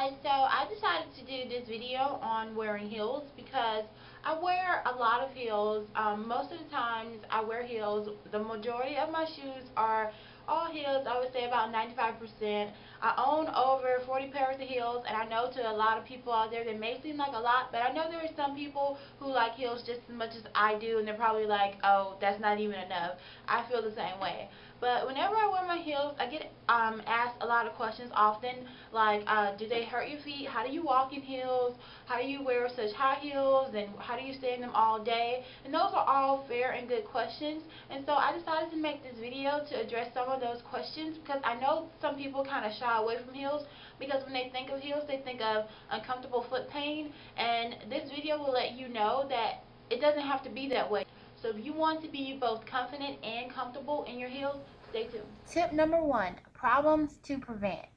guys, so I decided to do this video on wearing heels because I wear a lot of heels. Most of the times I wear heels. The majority of my shoes are all heels. I would say about 95%. I own over 40 pairs of heels, and I know to a lot of people out there that may seem like a lot, but I know there are some people who like heels just as much as I do, and they're probably like, oh, that's not even enough. I feel the same way. But whenever I wear my heels, I get asked a lot of questions often, like, do they hurt your feet? How do you walk in heels? How do you wear such high heels? And how do you stay in them all day? And those are all fair and good questions. And so I decided to make this video to address some of those questions because I know some people kind of shy away from heels because when they think of heels, they think of uncomfortable foot pain. And this video will let you know that it doesn't have to be that way. So if you want to be both confident and comfortable in your heels, stay tuned. Tip number 1, problems to prevent.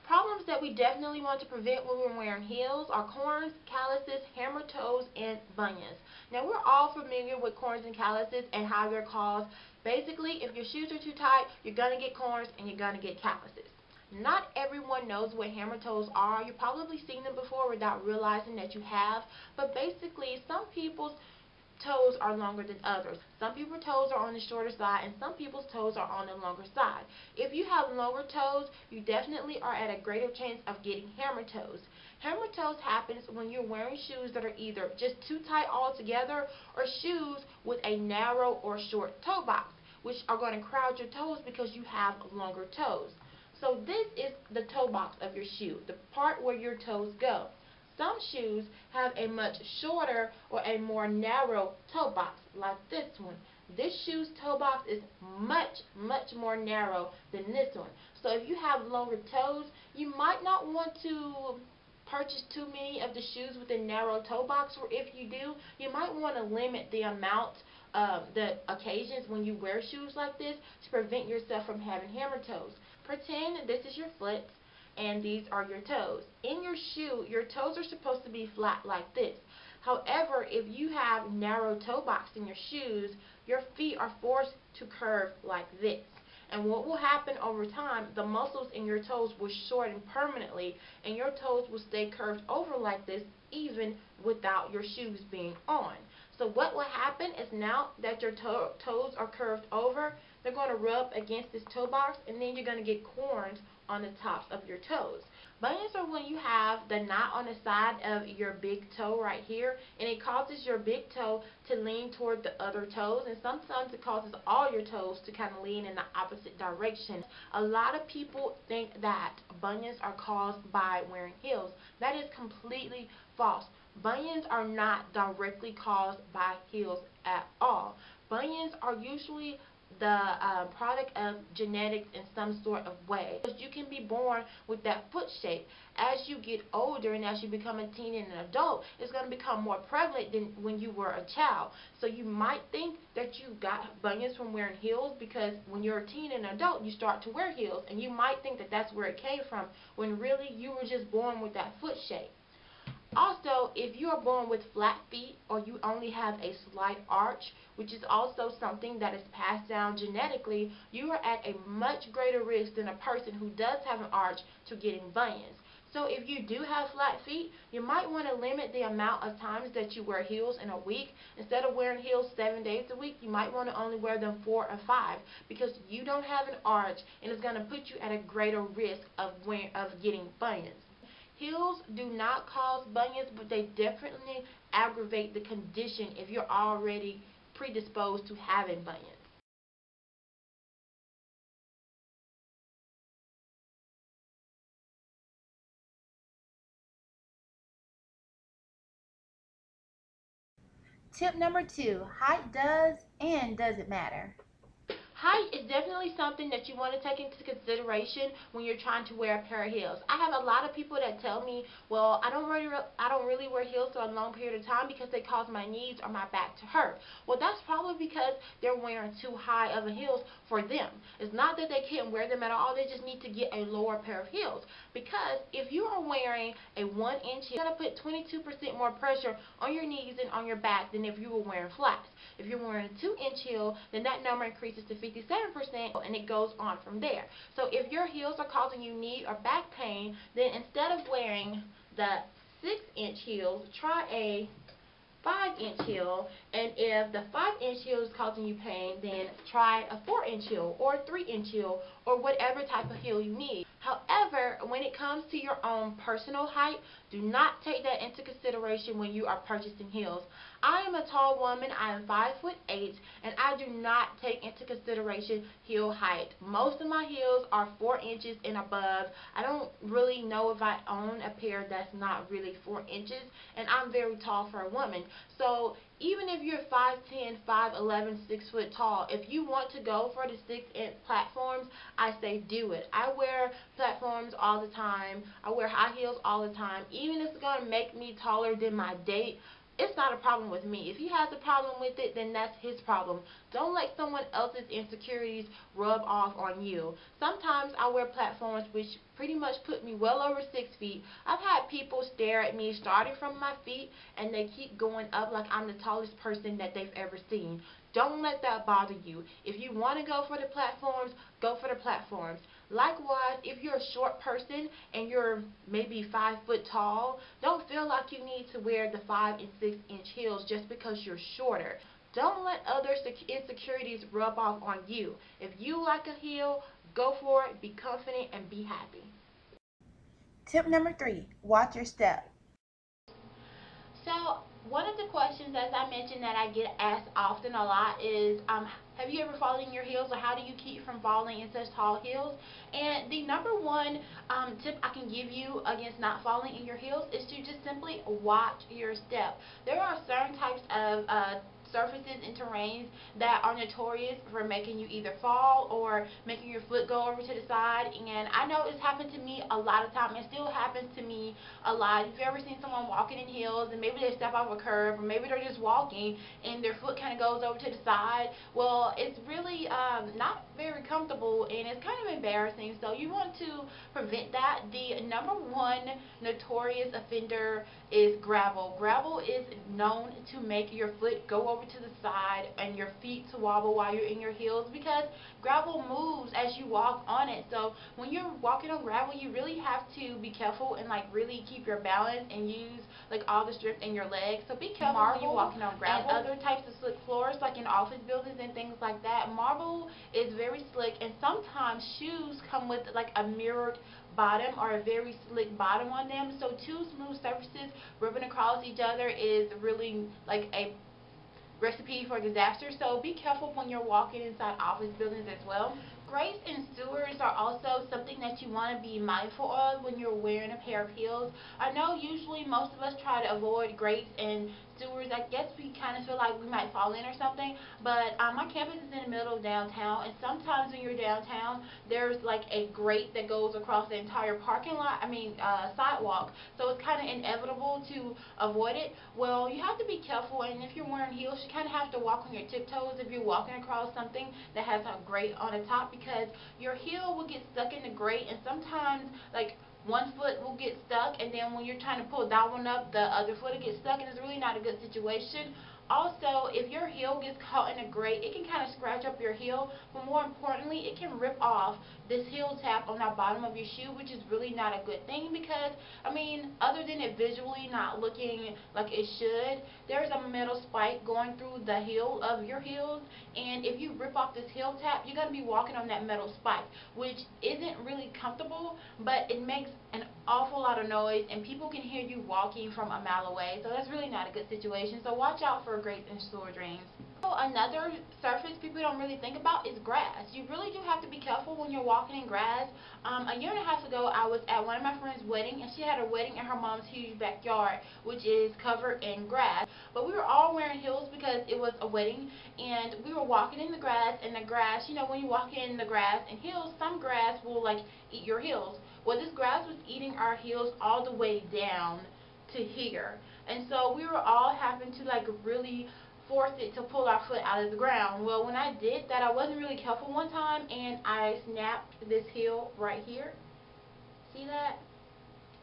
Problems that we definitely want to prevent when we're wearing heels are corns, calluses, hammer toes, and bunions. Now we're all familiar with corns and calluses and how they're caused. Basically, if your shoes are too tight, you're going to get corns and you're going to get calluses. Not everyone knows what hammer toes are. You've probably seen them before without realizing that you have. But basically, some people's toes are longer than others. Some people's toes are on the shorter side and some people's toes are on the longer side. If you have longer toes, you definitely are at a greater chance of getting hammer toes. Hammer toes happens when you're wearing shoes that are either just too tight altogether or shoes with a narrow or short toe box, which are going to crowd your toes because you have longer toes. So this is the toe box of your shoe, the part where your toes go. Some shoes have a much shorter or a more narrow toe box, like this one. This shoe's toe box is much more narrow than this one. So if you have longer toes, you might not want to purchase too many of the shoes with a narrow toe box, or if you do, you might want to limit the amount the occasions when you wear shoes like this to prevent yourself from having hammer toes. Pretend this is your foot and these are your toes. In your shoe, your toes are supposed to be flat like this. However, if you have narrow toe box in your shoes, your feet are forced to curve like this. And what will happen over time, the muscles in your toes will shorten permanently and your toes will stay curved over like this even without your shoes being on. So what will happen is now that your toes are curved over, they're going to rub against this toe box and then you're going to get corns on the tops of your toes. Bunions are when you have the knot on the side of your big toe right here, and it causes your big toe to lean toward the other toes, and sometimes it causes all your toes to kind of lean in the opposite direction. A lot of people think that bunions are caused by wearing heels. That is completely false. Bunions are not directly caused by heels at all. Bunions are usually the product of genetics in some sort of way. Because you can be born with that foot shape. As you get older and as you become a teen and an adult, it's going to become more prevalent than when you were a child. So you might think that you got bunions from wearing heels because when you're a teen and an adult, you start to wear heels. And you might think that that's where it came from when really you were just born with that foot shape. Also, if you are born with flat feet or you only have a slight arch, which is also something that is passed down genetically, you are at a much greater risk than a person who does have an arch to getting bunions. So if you do have flat feet, you might want to limit the amount of times that you wear heels in a week. Instead of wearing heels 7 days a week, you might want to only wear them 4 or 5 because you don't have an arch and it's going to put you at a greater risk of getting bunions. Heels do not cause bunions, but they definitely aggravate the condition if you're already predisposed to having bunions. Tip number 2, height does and doesn't matter. Height is definitely something that you want to take into consideration when you're trying to wear a pair of heels. I have a lot of people that tell me, well, I don't really wear heels for a long period of time because they cause my knees or my back to hurt. Well, that's probably because they're wearing too high of a heels for them. It's not that they can't wear them at all. They just need to get a lower pair of heels. Because if you are wearing a 1-inch heel, you're going to put 22% more pressure on your knees and on your back than if you were wearing flats. If you're wearing a 2-inch heel, then that number increases to 57%, and it goes on from there. So if your heels are causing you knee or back pain, then instead of wearing the 6-inch heels, try a 5-inch heel, and if the 5-inch heel is causing you pain, then try a 4-inch heel or a 3-inch heel or whatever type of heel you need. However, when it comes to your own personal height, do not take that into consideration when you are purchasing heels. I am a tall woman. I am 5'8", and I do not take into consideration heel height. Most of my heels are 4 inches and above. I don't really know if I own a pair that's not really 4 inches, and I'm very tall for a woman. So even if you're 5'10", 5'11", 6 foot tall, if you want to go for the 6-inch platforms, I say do it. I wear platforms all the time. I wear high heels all the time. Even if it's going to make me taller than my date, it's not a problem with me. If he has a problem with it, then that's his problem. Don't let someone else's insecurities rub off on you. Sometimes I wear platforms which pretty much put me well over 6 feet. I've had people stare at me starting from my feet, and they keep going up like I'm the tallest person that they've ever seen. Don't let that bother you. If you want to go for the platforms, go for the platforms. Likewise, if you're a short person and you're maybe 5 foot tall, don't feel like you need to wear the 5 and 6-inch heels just because you're shorter. Don't let other insecurities rub off on you. If you like a heel, go for it, be confident, and be happy. Tip number 3, watch your step. So one of the questions, as I mentioned, that I get asked often a lot is, have you ever fallen in your heels, or how do you keep from falling in such tall heels? And the number one tip I can give you against not falling in your heels is to just simply watch your step. There are certain types of surfaces and terrains that are notorious for making you either fall or making your foot go over to the side, and I know it's happened to me a lot of times. It still happens to me a lot. If you've ever seen someone walking in heels and maybe they step off a curb, or maybe they're just walking and their foot kind of goes over to the side, well, it's really not very comfortable, and it's kind of embarrassing. So you want to prevent that. The number one notorious offender is gravel. Gravel is known to make your foot go over to the side and your feet to wobble while you're in your heels, because gravel moves as you walk on it. So when you're walking on gravel, you really have to be careful and like really keep your balance and use like all the strength in your legs. So be careful when you're walking on gravel. And other types of slick floors, like in office buildings and things like that, marble is very slick, and sometimes shoes come with like a mirrored bottom or a very slick bottom on them. So two smooth surfaces rubbing across each other is really like a recipe for disaster. So be careful when you're walking inside office buildings as well. Grates and sewers are also something that you want to be mindful of when you're wearing a pair of heels. I know usually most of us try to avoid grates and sewers. I guess we kind of feel like we might fall in or something, but my campus is in the middle of downtown, and sometimes when you're downtown, there's like a grate that goes across the entire parking lot, sidewalk, so it's kind of inevitable to avoid it. Well, you have to be careful, and if you're wearing heels, you kind of have to walk on your tiptoes if you're walking across something that has a grate on the top, because your heel will get stuck in the grate, and sometimes like one foot will get stuck, and then when you're trying to pull that one up, the other foot will get stuck, and it's really not a good situation. Also, if your heel gets caught in a grate, it can kind of scratch up your heel, but more importantly, it can rip off this heel tab on the bottom of your shoe, which is really not a good thing, because, I mean, other than it visually not looking like it should, there's a metal spike going through the heel of your heels, and if you rip off this heel tab, you're going to be walking on that metal spike, which isn't really comfortable, but it makes an awful lot of noise, and people can hear you walking from a mile away, so that's really not a good situation. So watch out for grates and sewer drains. So another surface people don't really think about is grass. You really do have to be careful when you're walking in grass. A year and a half ago, I was at one of my friend's wedding, and she had a wedding in her mom's huge backyard, which is covered in grass. But we were all wearing heels because it was a wedding, and we were walking in the grass, and the grass, you know, when you walk in the grass in heels, some grass will like eat your heels. Well, this grass was eating our heels all the way down to here, and so we were all having to like really force it to pull our foot out of the ground. Well, when I did that, I wasn't really careful one time, and I snapped this heel right here. See that?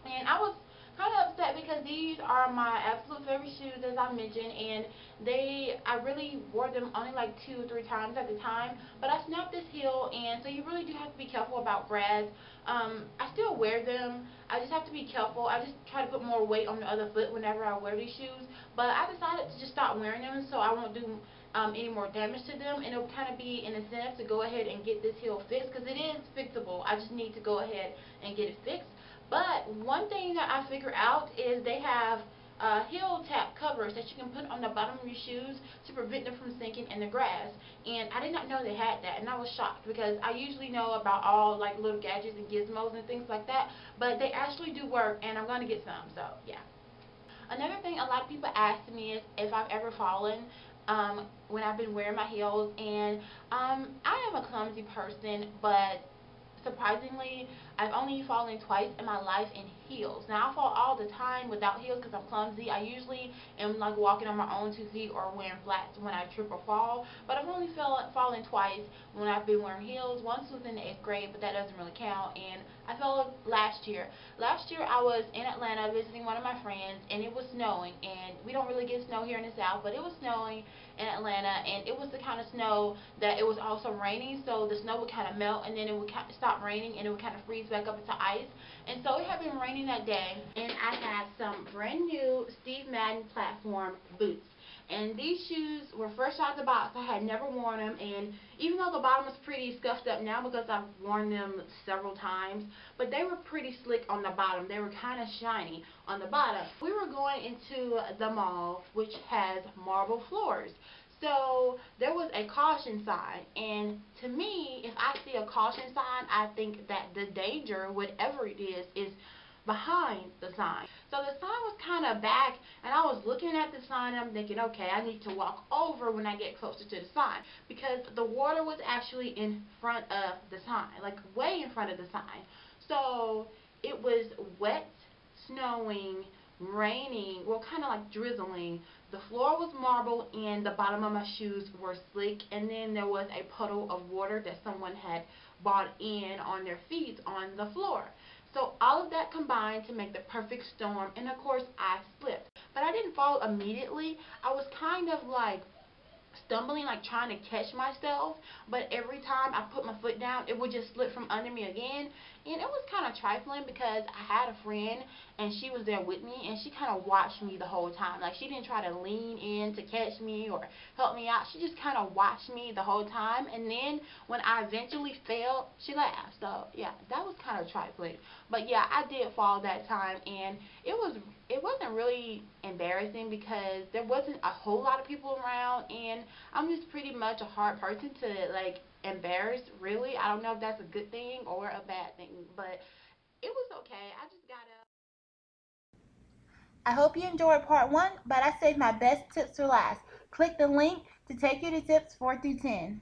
And I was kind of upset because these are my absolute favorite shoes, as I mentioned, and I really wore them only like 2 or 3 times at the time, but I snapped this heel, and so you really do have to be careful about grass. I still wear them. I just have to be careful. I just try to put more weight on the other foot whenever I wear these shoes, but I decided to just stop wearing them so I won't do any more damage to them, and it'll kind of be an incentive to go ahead and get this heel fixed, because it is fixable. I just need to go ahead and get it fixed. But one thing that I figured out is they have heel tap covers that you can put on the bottom of your shoes to prevent them from sinking in the grass. And I did not know they had that, and I was shocked because I usually know about all like little gadgets and gizmos and things like that, but they actually do work, and I'm going to get some, so yeah. Another thing a lot of people ask me is if I've ever fallen when I've been wearing my heels, and I am a clumsy person, but surprisingly, I've only fallen twice in my life in heels. Now, I fall all the time without heels because I'm clumsy. I usually am like walking on my own 2 feet or wearing flats when I trip or fall. But I've only fallen twice when I've been wearing heels. Once was in the 8th grade, but that doesn't really count. And I fell last year. Last year, I was in Atlanta visiting one of my friends, and it was snowing. And we don't really get snow here in the South, but it was snowing in Atlanta, and it was the kind of snow that it was also raining, so the snow would kind of melt, and then it would stop raining, and it would kind of freeze back up into ice. And so it had been raining that day, and I had some brand new Steve Madden platform boots. And these shoes were fresh out the box. I had never worn them, and even though the bottom is pretty scuffed up now because I've worn them several times, but they were pretty slick on the bottom. They were kind of shiny on the bottom. We were going into the mall, which has marble floors. So there was a caution sign, and to me, if I see a caution sign, I think that the danger, whatever it is behind the sign. So the sign was kind of back, and I was looking at the sign, and I'm thinking, okay, I need to walk over when I get closer to the sign, because the water was actually in front of the sign, like way in front of the sign. So it was wet, snowing, raining, well, kind of like drizzling. The floor was marble, and the bottom of my shoes were slick, and then there was a puddle of water that someone had brought in on their feet on the floor. So all of that combined to make the perfect storm, and of course I slipped. But I didn't fall immediately. I was kind of like stumbling, like trying to catch myself, but every time I put my foot down, it would just slip from under me again. And it was kind of trifling because I had a friend, and she was there with me, and she kind of watched me the whole time. Like, she didn't try to lean in to catch me or help me out. She just kind of watched me the whole time, and then when I eventually fell, she laughed. So yeah, that was kind of trifling. But yeah, I did fall that time, and it wasn't really embarrassing because there wasn't a whole lot of people around, and I'm just pretty much a hard person to like embarrass, really. I don't know if that's a good thing or a bad thing, but it was okay. I just got up. I hope you enjoyed part 1, but I saved my best tips for last. Click the link to take you to tips 4 through 10.